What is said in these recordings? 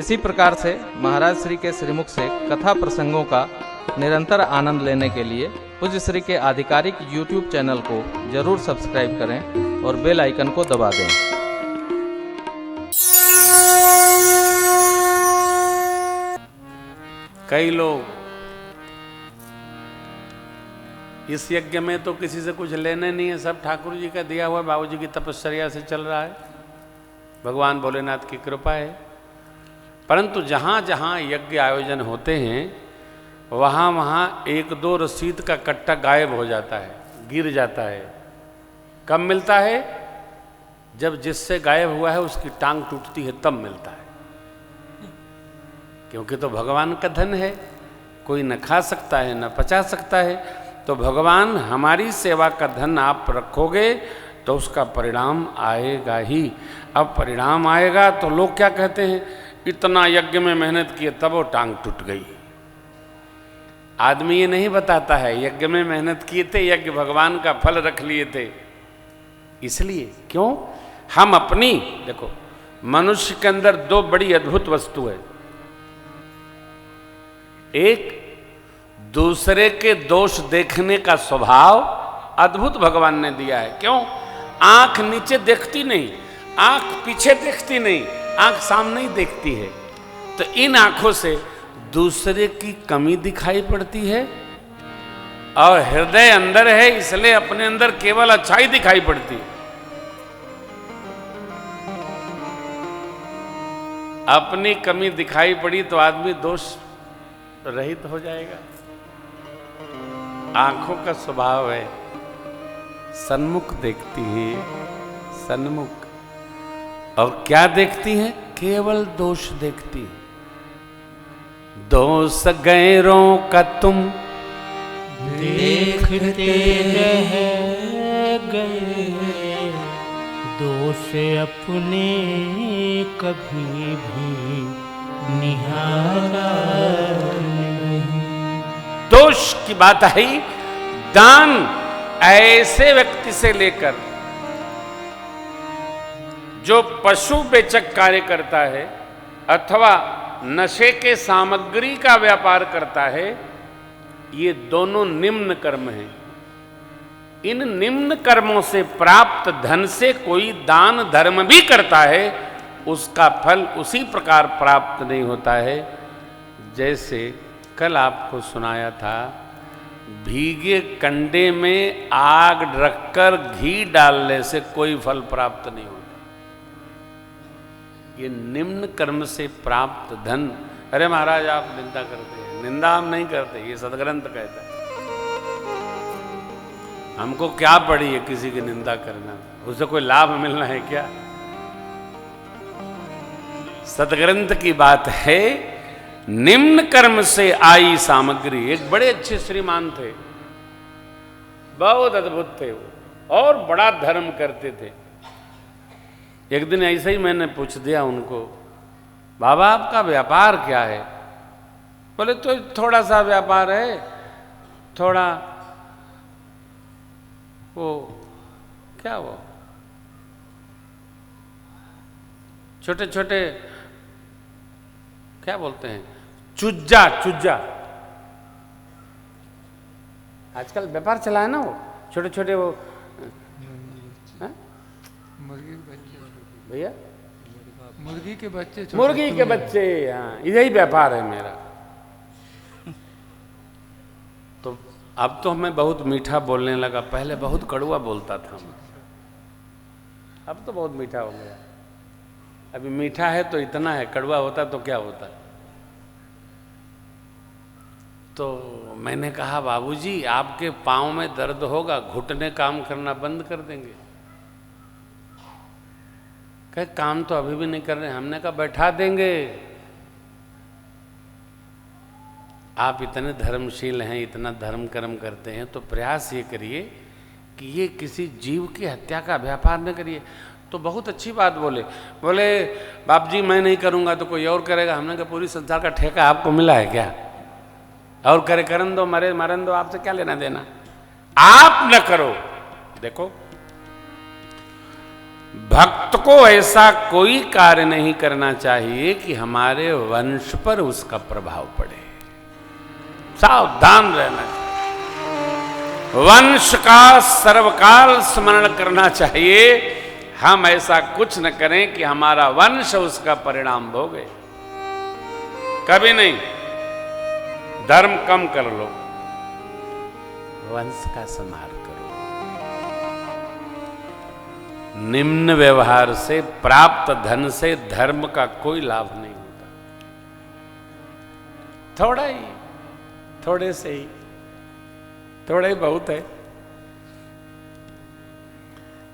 इसी प्रकार से महाराज श्री के श्रीमुख से कथा प्रसंगों का निरंतर आनंद लेने के लिए पूज्य श्री के आधिकारिक YouTube चैनल को जरूर सब्सक्राइब करें और बेल आइकन को दबा दें। कई लोग इस यज्ञ में तो किसी से कुछ लेने नहीं है, सब ठाकुर जी का दिया हुआ, बाबूजी की तपश्चर्या से चल रहा है, भगवान भोलेनाथ की कृपा है। परंतु जहाँ जहाँ यज्ञ आयोजन होते हैं वहाँ वहाँ एक दो रसीद का कट्टा गायब हो जाता है, गिर जाता है। कब मिलता है? जब जिससे गायब हुआ है उसकी टांग टूटती है तब मिलता है, क्योंकि तो भगवान का धन है, कोई न खा सकता है न पचा सकता है। तो भगवान हमारी सेवा का धन आप रखोगे तो उसका परिणाम आएगा ही। अब परिणाम आएगा तो लोग क्या कहते हैं, इतना यज्ञ में मेहनत किए तब वो टांग टूट गई। आदमी ये नहीं बताता है यज्ञ में मेहनत किए थे, यज्ञ भगवान का फल रख लिए थे। इसलिए क्यों हम अपनी, देखो मनुष्य के अंदर दो बड़ी अद्भुत वस्तु है। एक दूसरे के दोष देखने का स्वभाव अद्भुत भगवान ने दिया है। क्यों? आंख नीचे देखती नहीं, आंख पीछे देखती नहीं, आंख सामने ही देखती है। तो इन आंखों से दूसरे की कमी दिखाई पड़ती है और हृदय अंदर है, इसलिए अपने अंदर केवल अच्छाई दिखाई पड़ती है। अपनी कमी दिखाई पड़ी तो आदमी दोष रहित हो जाएगा। आंखों का स्वभाव है सन्मुख देखती है, सन्मुख। और क्या देखती हैं? केवल दोष देखती है। दोष गैरों का तुम देखते रह गए, दोष अपने कभी भी निहारा नहीं। दोष की बात है। दान ऐसे व्यक्ति से लेकर जो पशु बेचक कार्य करता है अथवा नशे के सामग्री का व्यापार करता है, ये दोनों निम्न कर्म हैं। इन निम्न कर्मों से प्राप्त धन से कोई दान धर्म भी करता है, उसका फल उसी प्रकार प्राप्त नहीं होता है जैसे कल आपको सुनाया था, भीगे कंडे में आग रखकर घी डालने से कोई फल प्राप्त नहीं होता। ये निम्न कर्म से प्राप्त धन। अरे महाराज आप निंदा करते हैं, निंदा हम नहीं करते, ये सदग्रंथ कहता है। हमको क्या पड़ी है किसी की निंदा करना, उसे कोई लाभ मिलना है क्या? सदग्रंथ की बात है, निम्न कर्म से आई सामग्री। एक बड़े अच्छे श्रीमान थे, बहुत अद्भुत थे वो और बड़ा धर्म करते थे। एक दिन ऐसे ही मैंने पूछ दिया उनको, बाबा आपका व्यापार क्या है? बोले तो थोड़ा सा व्यापार है, थोड़ा वो क्या वो छोटे छोटे क्या बोलते हैं, चुज्जा। चुज्जा आजकल व्यापार चला है ना, वो छोटे छोटे वो मुर्गी के बच्चे भैया, मुर्गी के बच्चे, मुर्गी के बच्चे। हाँ, यही व्यापार है मेरा। तो अब तो मैं बहुत मीठा बोलने लगा, पहले बहुत कड़वा बोलता था मैं, अब तो बहुत मीठा हो गया। अभी मीठा है तो इतना है, कड़वा होता तो क्या होता। तो मैंने कहा बाबूजी आपके पाँव में दर्द होगा, घुटने काम करना बंद कर देंगे। कहे काम तो अभी भी नहीं कर रहे। हमने कहा बैठा देंगे। आप इतने धर्मशील हैं, इतना धर्म कर्म करते हैं, तो प्रयास ये करिए कि ये किसी जीव की हत्या का व्यापार न करिए। तो बहुत अच्छी बात बोले। बोले बाप जी मैं नहीं करूँगा तो कोई और करेगा। हमने कहा पूरी संसार का ठेका आपको मिला है क्या? और करे करन दो, मरे मरन दो, आपसे क्या लेना देना। आप न करो। देखो भक्त को ऐसा कोई कार्य नहीं करना चाहिए कि हमारे वंश पर उसका प्रभाव पड़े। सावधान रहना चाहिए, वंश का सर्वकाल स्मरण करना चाहिए। हम ऐसा कुछ न करें कि हमारा वंश उसका परिणाम भोगे, कभी नहीं। धर्म कम कर लो, वंश का संहार करो। निम्न व्यवहार से, प्राप्त धन से धर्म का कोई लाभ नहीं होता। थोड़ा ही, थोड़े से ही, थोड़ा ही बहुत है।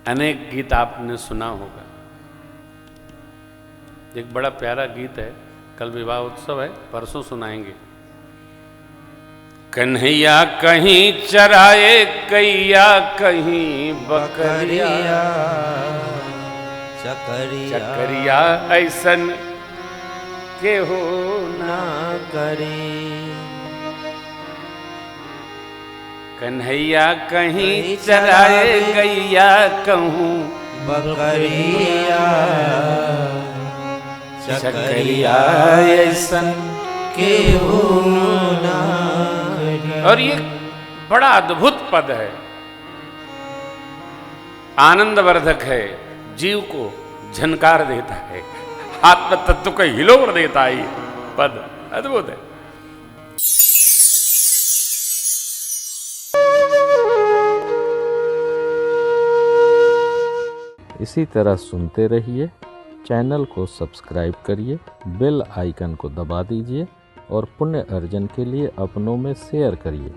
अनेक गीत आपने सुना होगा। एक बड़ा प्यारा गीत है, कल विवाह उत्सव है, परसों सुनाएंगे। कन्हैया कहीं चराए कैया, कहीं बकरिया, चकरिया ऐसन के हो ना करे। कन्हैया कहीं चराए गैया, कहूँ बकरिया, चकरिया ऐसन के हो ना। और ये बड़ा अद्भुत पद है, आनंदवर्धक है, जीव को झनकार देता है, आत्म तत्व को हिलोर देता है। ये पद अद्भुत है। इसी तरह सुनते रहिए, चैनल को सब्सक्राइब करिए, बेल आइकन को दबा दीजिए और पुण्य अर्जन के लिए अपनों में शेयर करिए।